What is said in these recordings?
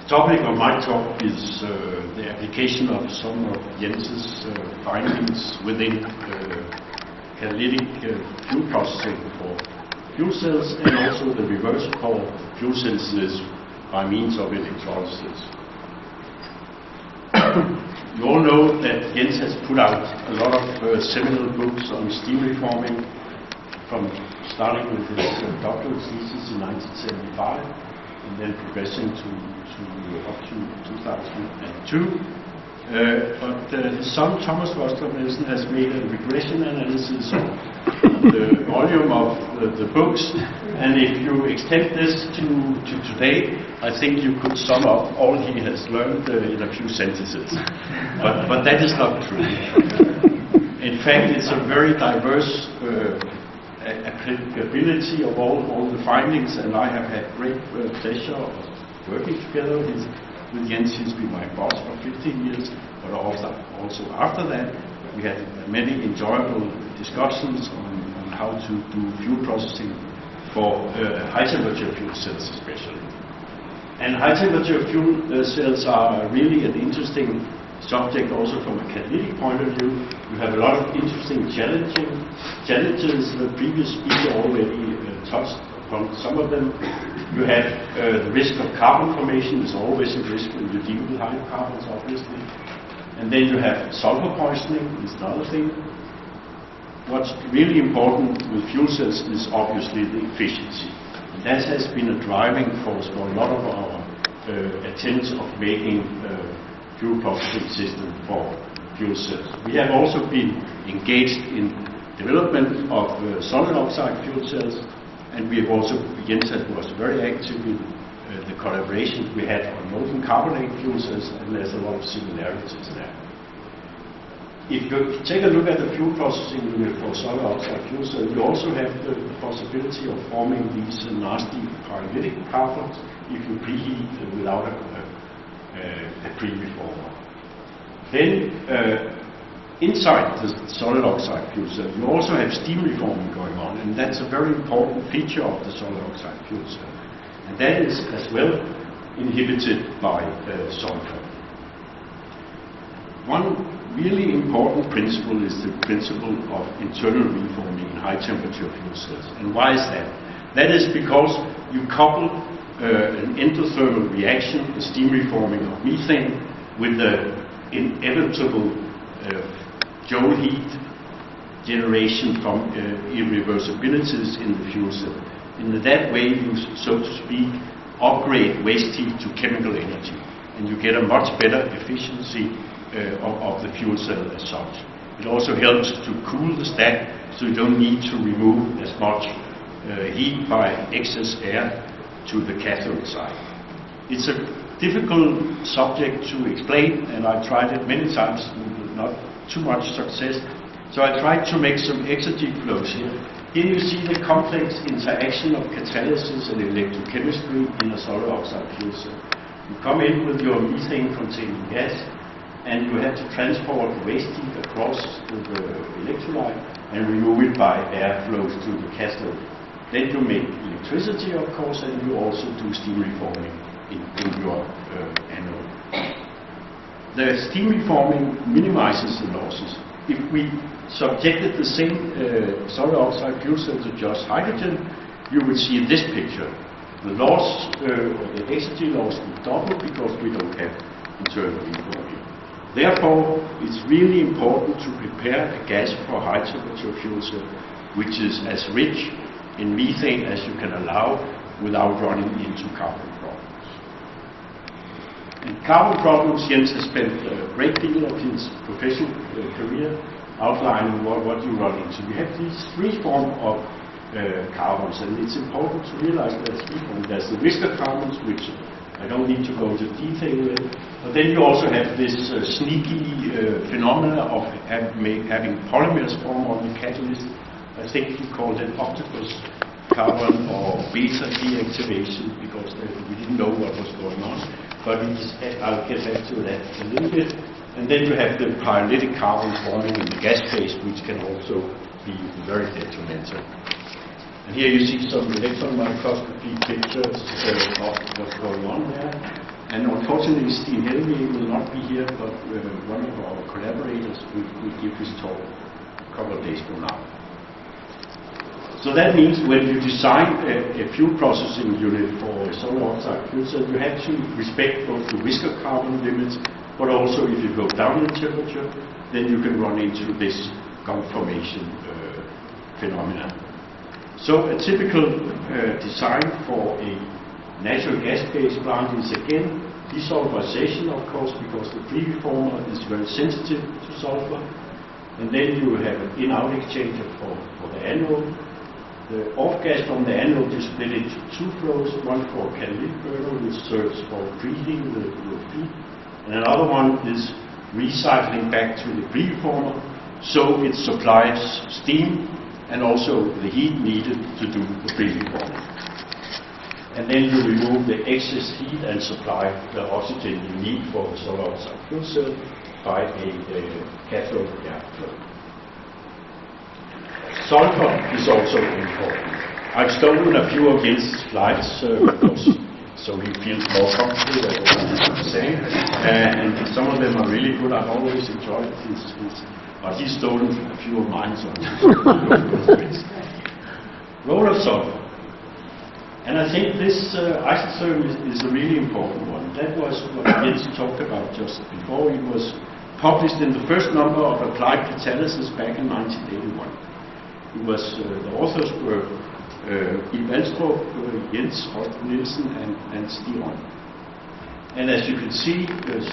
topic of my talk is the application of some of Jens's findings within catalytic fuel processing for fuel cells, and also the reverse for fuel synthesis by means of electrolysis. You all know that Jens has put out a lot of seminal books on steam reforming, from starting with his doctoral thesis in 1975 and then progressing up to 2002. But his son Thomas Rostrup Nielsen has made a regression analysis of the volume of the books, and if you extend this to today, I think you could sum up all he has learned in a few sentences. But that is not true. In fact, it's a very diverse applicability of all the findings, and I have had great pleasure of working together with Jens. He's been my boss for 15 years, but also after that we had many enjoyable discussions on how to do fuel processing for high temperature fuel cells especially. And high temperature fuel cells are really an interesting subject also from a catalytic point of view. You have a lot of interesting challenges. The previous speaker already touched upon some of them. You have the risk of carbon formation. Is always a risk when you deal with hydrocarbons, obviously. And then you have sulfur poisoning, is another thing. What's really important with fuel cells is obviously the efficiency. And that has been a driving force for a lot of our attempts of making fuel processing system for fuel cells. We have also been engaged in development of solid oxide fuel cells, and we have also, Jens was very active in the collaborations we had on molten carbonate fuel cells, and there's a lot of similarities there. If you take a look at the fuel processing unit for solid oxide fuel cells, you also have the possibility of forming these nasty pyrolytic carbons if you preheat without a pre-reformer. Then inside the solid oxide fuel cell, you also have steam reforming going on, and that's a very important feature of the solid oxide fuel cell. And that is as well inhibited by sulfur. One really important principle is the principle of internal reforming in high temperature fuel cells. And why is that? That is because you couple an endothermal reaction, the steam reforming of methane, with the inevitable Joule heat generation from irreversibilities in the fuel cell. In that way, you, so to speak, upgrade waste heat to chemical energy, and you get a much better efficiency of the fuel cell as such. It also helps to cool the stack, so you don't need to remove as much heat by excess air to the cathode side. It's a difficult subject to explain, and I tried it many times with not too much success. So I tried to make some exergy flows here. Here you see the complex interaction of catalysis and electrochemistry in a solid oxide fuel cell. You come in with your methane-containing gas, and you have to transport waste heat across the electrolyte and remove it by air flows to the cathode. Then you make electricity, of course, and you also do steam reforming in your anode. The steam reforming minimizes the losses. If we subjected the same solid oxide fuel cell to just hydrogen, you would see this picture. The loss, or the exergy loss, will double because we don't have internal reforming. Therefore, it's really important to prepare a gas for high temperature fuel cell, which is as rich in methane as you can allow without running into carbon problems. In carbon problems, Jens has spent a great deal of his professional career outlining what you run into. We have these three forms of carbons, and it's important to realize there's three forms. There's the whisker carbons, which I don't need to go into detail with, but then you also have this sneaky phenomena of having polymers form on the catalyst. I think he called it octopus carbon or beta deactivation, because we didn't know what was going on. But I'll get back to that a little bit. And then you have the pyrolytic carbons forming in the gas phase, which can also be very detrimental. And here you see some electron microscopy pictures of what's going on there. And unfortunately, Steen Helvig will not be here, but one of our collaborators will give his talk a couple of days from now. So that means when you design a fuel processing unit for a solid oxide fuel cell, you have to respect both the whisker carbon limits, but also if you go down in temperature, then you can run into this gum formation phenomena. So a typical design for a natural gas-based plant is again desulfurization, of course, because the preformer is very sensitive to sulfur. And then you have an in-out exchanger for the anode. The off-gas from the anode is split into two flows, one for catalytic burner, which serves for preheating the feed, and another one is recycling back to the preformer, so it supplies steam and also the heat needed to do the preformer. And then you remove the excess heat and supply the oxygen you need for the solid oxide fuel cell by a cathode reactor. Sulfur is also important. I've stolen a few of Jens' slides so he feels more comfortable with what I'm saying. And some of them are really good. I've always enjoyed his but he's stolen a few of mine. So role of sulfur. And I think this isotherm is a really important one. That was what Jens talked about just before. It was published in the first number of Applied Catalysis back in 1981. It was, the authors were Rostrup, Jens, Rostrup Nielsen, and Steen. And as you can see,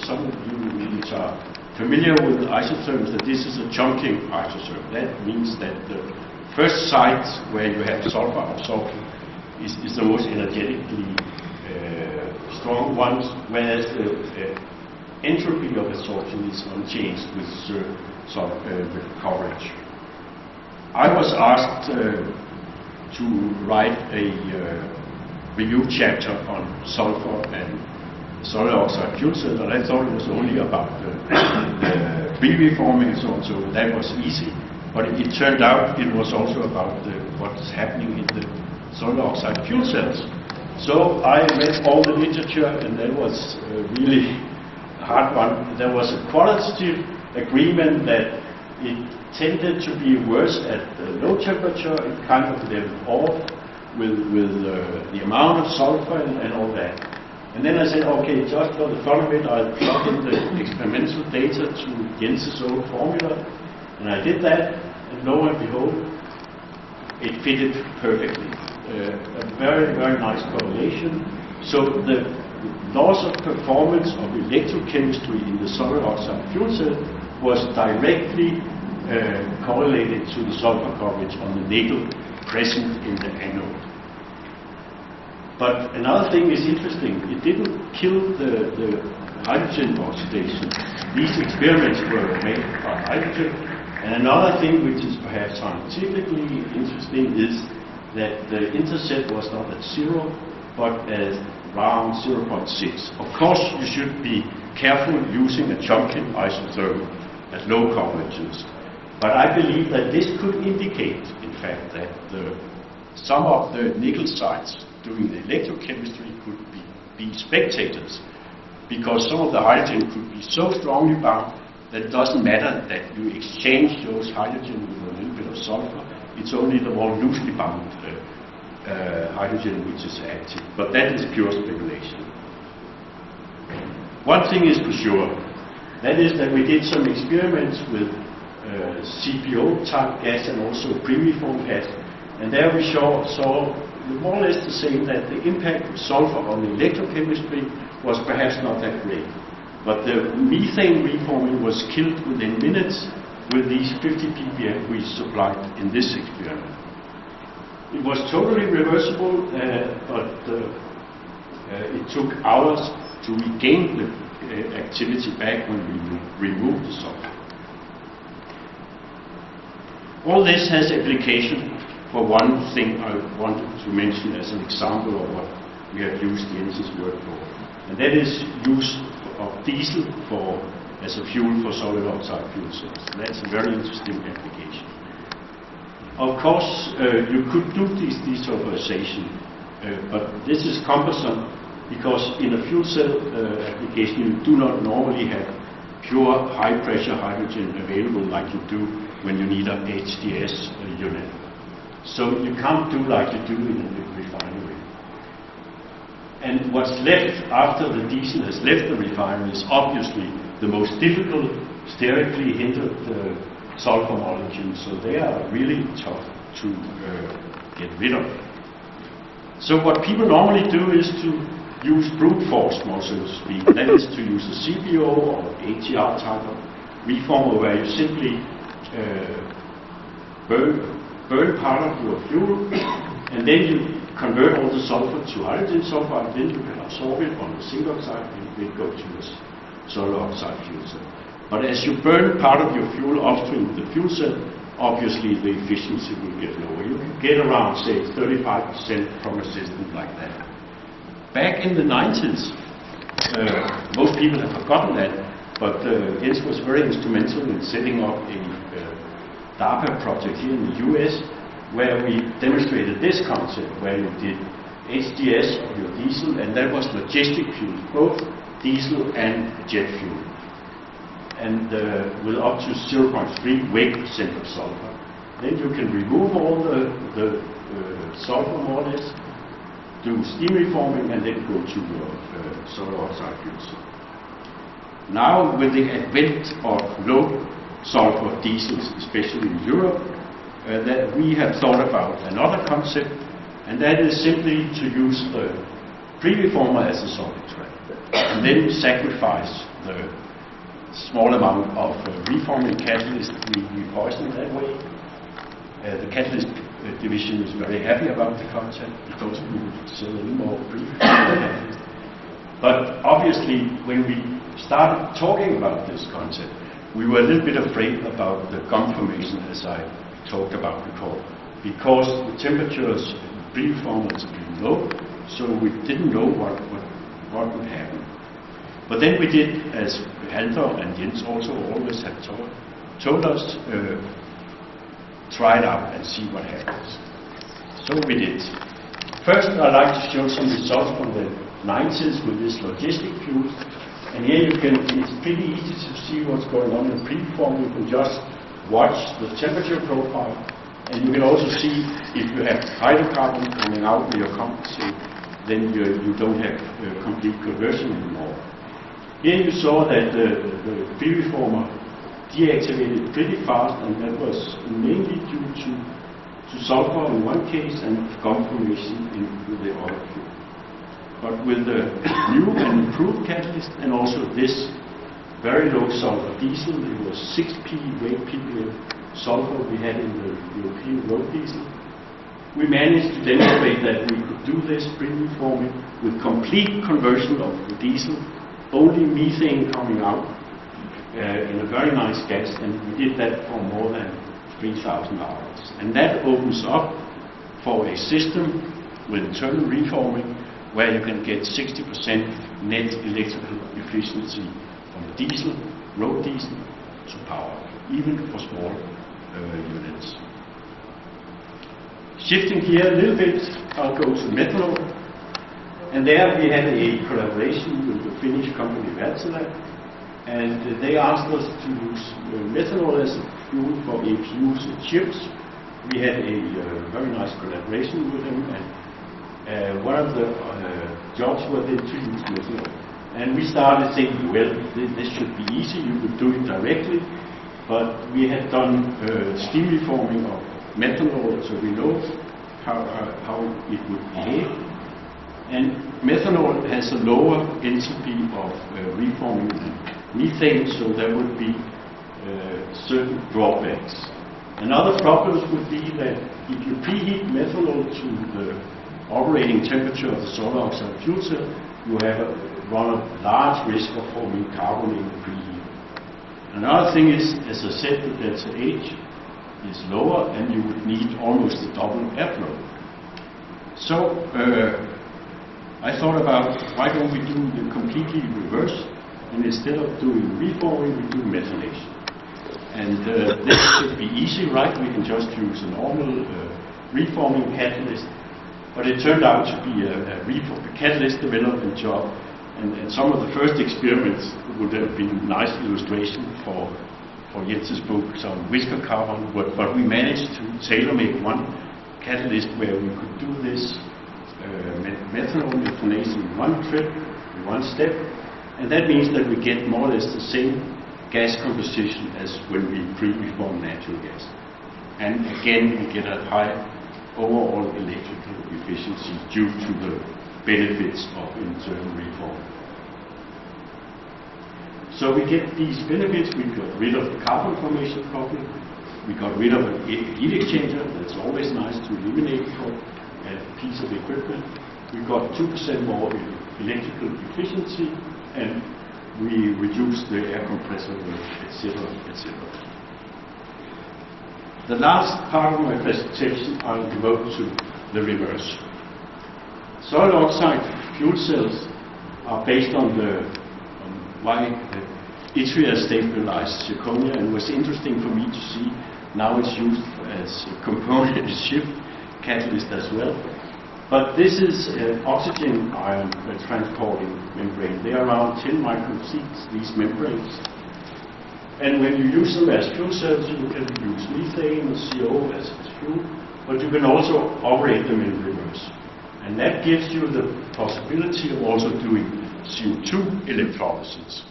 some of you which are familiar with isotherms, that this is a chunking isotherm. That means that the first site where you have sulfur absorption is the most energetically strong ones, whereas the entropy of absorption is unchanged with coverage. I was asked to write a review chapter on sulfur and solid oxide fuel cell, and I thought it was only about the pre-reforming and so on, so that was easy. But it turned out it was also about what's happening in the solid oxide fuel cells. So I read all the literature, and that was really a hard one. There was a qualitative agreement that it tended to be worse at low temperature. It kind of leveled off with the amount of sulfur and all that. And then I said, okay, just for the fun of it, I'll plug in the experimental data to Jens' old formula. And I did that, and lo and behold, it fitted perfectly. A very, very nice correlation. So the loss of performance of electrochemistry in the solid oxide fuel cell was directly correlated to the sulfur coverage on the nickel present in the anode. But another thing is interesting. It didn't kill the hydrogen oxidation. These experiments were made by hydrogen. And another thing which is perhaps scientifically interesting is that the intercept was not at 0, but at around 0.6. Of course, you should be careful using a chunking isotherm at low coverages. But I believe that this could indicate, in fact, that some of the nickel sites doing the electrochemistry could be spectators, because some of the hydrogen could be so strongly bound that it doesn't matter that you exchange those hydrogen with a little bit of sulfur. It's only the more loosely bound hydrogen which is active. But that is pure speculation. One thing is for sure, that is that we did some experiments with CPO type gas and also pre-reform gas, and there we saw more or less the same, that the impact of sulfur on the electrochemistry was perhaps not that great. But the methane reforming was killed within minutes with these 50 ppm we supplied in this experiment. It was totally reversible, but it took hours to regain the activity back when we removed the sulfur. All this has application for one thing I wanted to mention as an example of what we have used Jens' work for, and that is use of diesel as a fuel for solid oxide fuel cells. That's a very interesting application. Of course, you could do this desulfurization, but this is cumbersome, because in a fuel cell application you do not normally have pure high pressure hydrogen available like you do when you need an HDS unit. So you can't do like you do in a refinery. And what's left after the diesel has left the refinery is obviously the most difficult sterically hindered sulfur molecules. So they are really tough to get rid of. So what people normally do is to use brute force, more so to speak. That is to use a CBO or ATR type of reformer where you simply burn part of your fuel and then you convert all the sulfur to hydrogen sulfide, then you can absorb it on the zinc oxide and it will go to the solar oxide fuel cell. But as you burn part of your fuel upstream the fuel cell, obviously the efficiency will get lower. You can get around, say, 35% from a system like that. Back in the 90s, most people have forgotten that, but Jens was very instrumental in setting up a DARPA project here in the US, where we demonstrated this concept, where you did HDS of your diesel, and that was logistic fuel, both diesel and jet fuel, and with up to 0.3 weight percent of sulfur. Then you can remove all the sulfur more or less, do steam reforming, and then go to your solar oxide fuel cell. Now, with the advent of low sulfur diesels, especially in Europe, that we have thought about another concept, and that is simply to use the pre-reformer as a solid track, and then sacrifice the small amount of reforming catalyst we poison that way. The catalyst division is very happy about the concept because we would sell a little more pre-reformer catalyst. But obviously, when we started talking about this concept, we were a little bit afraid about the gum formation, as I talked about before, because the temperatures in pre-reformers are pretty low, so we didn't know what would happen. But then we did, as Halter and Jens also always have told us, try it out and see what happens. So we did. First, I'd like to show some results from the 90s with this logistic fuel. And here you can, it's pretty easy to see what's going on in pre-reform. You can just watch the temperature profile, and you can also see if you have hydrocarbon coming out with your condensate, then you don't have complete conversion anymore. Here you saw that the pre-reformer deactivated pretty fast, and that was mainly due to sulfur in one case and gum formation in the other fuel. But with the new and improved catalyst, and also this very low sulfur diesel, it was 6p weight ppm sulfur we had in the European road diesel, we managed to demonstrate that we could do this pre-reforming with complete conversion of the diesel, only methane coming out in a very nice gas, and we did that for more than 3,000 hours. And that opens up for a system with internal reforming where you can get 60% net electrical efficiency from diesel, road diesel, to power, even for small units. Shifting here a little bit, I'll go to methanol. And there we had a collaboration with the Finnish company Wärtsilä, and they asked us to use methanol as a fuel for APUs and chips. We had a very nice collaboration with them, and one of the jobs was then to use methanol. And we started thinking, well, this should be easy, you could do it directly, but we had done steam reforming of methanol, so we know how it would behave. And methanol has a lower entropy of reforming than methane, so there would be certain drawbacks. Another problem would be that if you preheat methanol to the operating temperature of the solar oxide fuel cell, you run a large risk of forming carbon in the preheat. Another thing is, as I said, the delta H is lower and you would need almost a double airflow. So I thought about why don't we do the completely reverse, and instead of doing reforming, we do methylation. And this should be easy, right? We can just use a normal reforming catalyst, But it turned out to be a catalyst development job, and some of the first experiments would have been a nice illustration for Jens's book on whisker carbon, but we managed to tailor-make one catalyst where we could do this methanol methylation in one trip, in one step, and that means that we get more or less the same gas composition as when we pre-reform natural gas. And again, we get a high overall electrical efficiency due to the benefits of internal reform. So we get these benefits. We got rid of the carbon formation problem. We got rid of a heat exchanger. That's always nice to eliminate for a piece of equipment. We got 2% more electrical efficiency, and we reduced the air compressor work, etc., etc. The last part of my presentation I'll devote to the reverse. Solid oxide fuel cells are based on why yttria stabilized zirconia, and it was interesting for me to see now it's used as a component shift catalyst as well. But this is oxygen ion transporting membrane. They are around 10 micron thick, these membranes. And when you use them as fuel cells, you can use methane or CO as fuel, but you can also operate them in reverse. And that gives you the possibility of also doing CO2 electrolysis,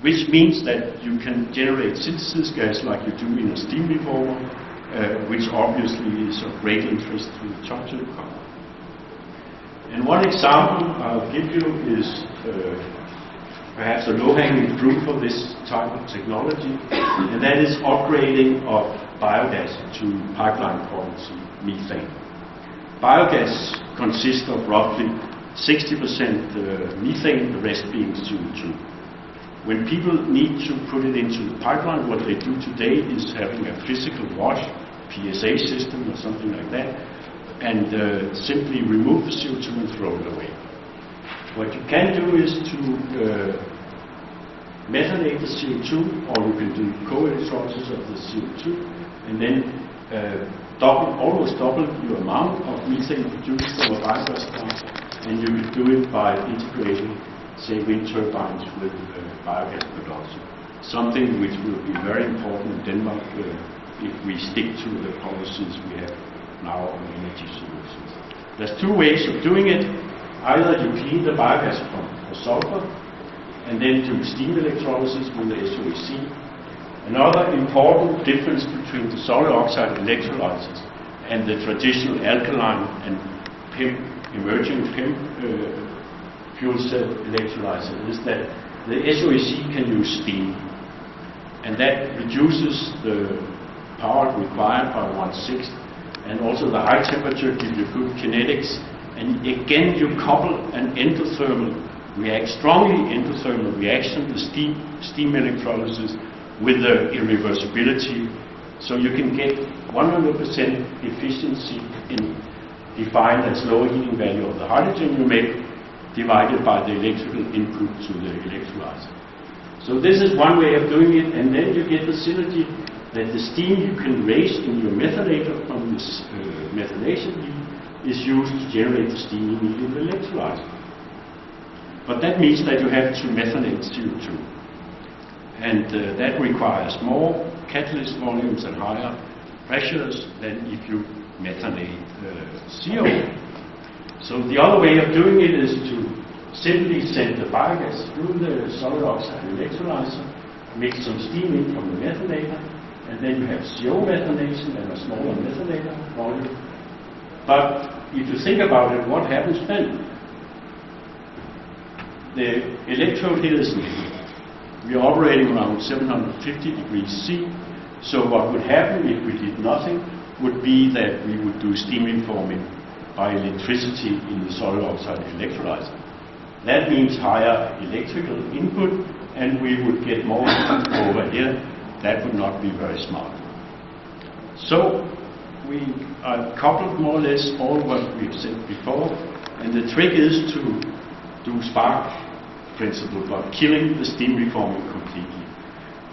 which means that you can generate synthesis gas like you do in a steam reformer, which obviously is of great interest to the chocolate company. And one example I'll give you is perhaps a low-hanging fruit for this type of technology, and that is upgrading of biogas to pipeline quality methane. Biogas consists of roughly 60% methane, the rest being CO2. When people need to put it into the pipeline, what they do today is having a physical wash, PSA system or something like that, and simply remove the CO2 and throw it away. What you can do is to methylate the CO2, or you can do co-electrolysis of the CO2, and then almost double your amount of methane produced from a biogas plant, and you can do it by integrating, say, wind turbines with biogas production. Something which will be very important in Denmark if we stick to the policies we have now on energy solutions. There's two ways of doing it. Either you clean the biogas pump for sulfur and then do steam electrolysis with the SOEC. Another important difference between the solid oxide electrolyzers and the traditional alkaline and emerging PEM fuel cell electrolyzer is that the SOEC can use steam, and that reduces the power required by 1/6, and also the high temperature gives you good kinetics, and again you couple an endothermal strongly endothermal reaction, the steam electrolysis, with the irreversibility, so you can get 100% efficiency defined as lower heating value of the hydrogen you make divided by the electrical input to the electrolyzer. So this is one way of doing it, and then you get the synergy that the steam you can raise in your methylator from this methylation heat is used to generate the steam you need in the electrolyzer. But that means that you have to methylate CO2. And that requires more catalyst volumes and higher pressures than if you methylate CO. So the other way of doing it is to simply send the biogas through the solid oxide electrolyzer, mix some steam in from the methylator, and then you have CO methylation and a smaller methylator volume. But if you think about it, what happens then? The electrode here is negative. We are operating around 750 degrees C. So what would happen if we did nothing would be that we would do steam reforming by electricity in the solid oxide electrolyzer. That means higher electrical input, and we would get more input over here. That would not be very smart. So we coupled more or less all what we've said before, and the trick is to do spark principle, but killing the steam reforming completely.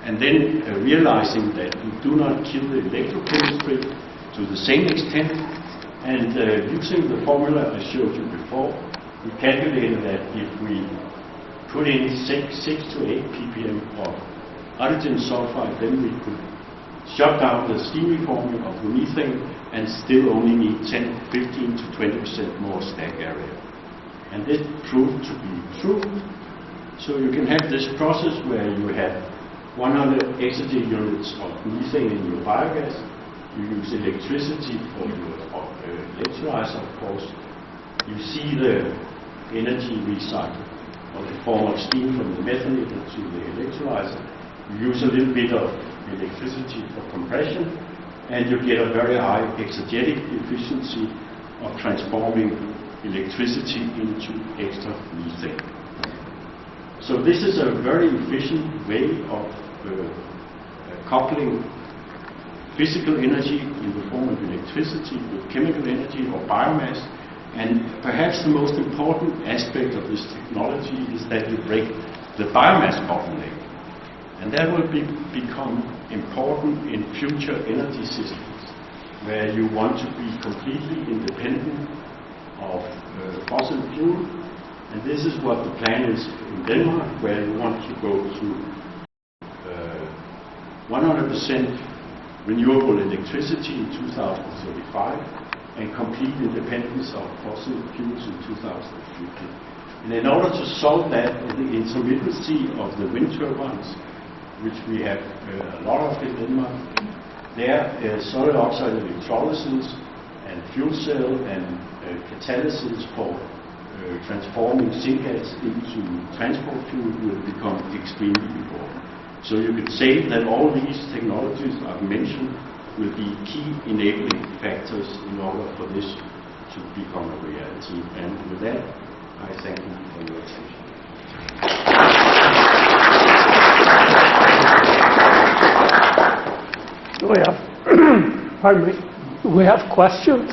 And then realizing that you do not kill the electrochemistry to the same extent, And using the formula I showed you before, we calculated that if we put in 6 to 8 ppm of hydrogen sulfide, then we could shut down the steam reforming of the methane and still only need 10, 15 to 20% more stack area. And this proved to be true. So you can have this process where you have 100 exajoule units of methane in your biogas. You use electricity for your electrolyzer, of course. You see the energy recycled or the form of steam from the methanator to the electrolyzer. You use a little bit of electricity for compression, and you get a very high exergetic efficiency of transforming electricity into extra methane. So this is a very efficient way of coupling physical energy in the form of electricity with chemical energy or biomass. And perhaps the most important aspect of this technology is that you break the biomass bottleneck. And that will become important in future energy systems, where you want to be completely independent of fossil fuel. And this is what the plan is in Denmark, where you want to go to 100% renewable electricity in 2035 and complete independence of fossil fuels in 2050. And in order to solve that, the intermittency of the wind turbines, which we have a lot of in Denmark, there solid oxide electrolysis and fuel cell and catalysis for transforming syngas into transport fuel will become extremely important. So you could say that all these technologies I've mentioned will be key enabling factors in order for this to become a reality. And with that, I thank you for your attention. We have, pardon me, we have questions?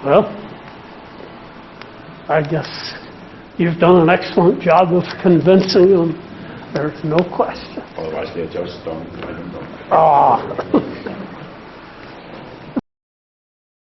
Well, I guess you've done an excellent job of convincing them. There's no question. Otherwise, they're just dumb. I don't know. Ah.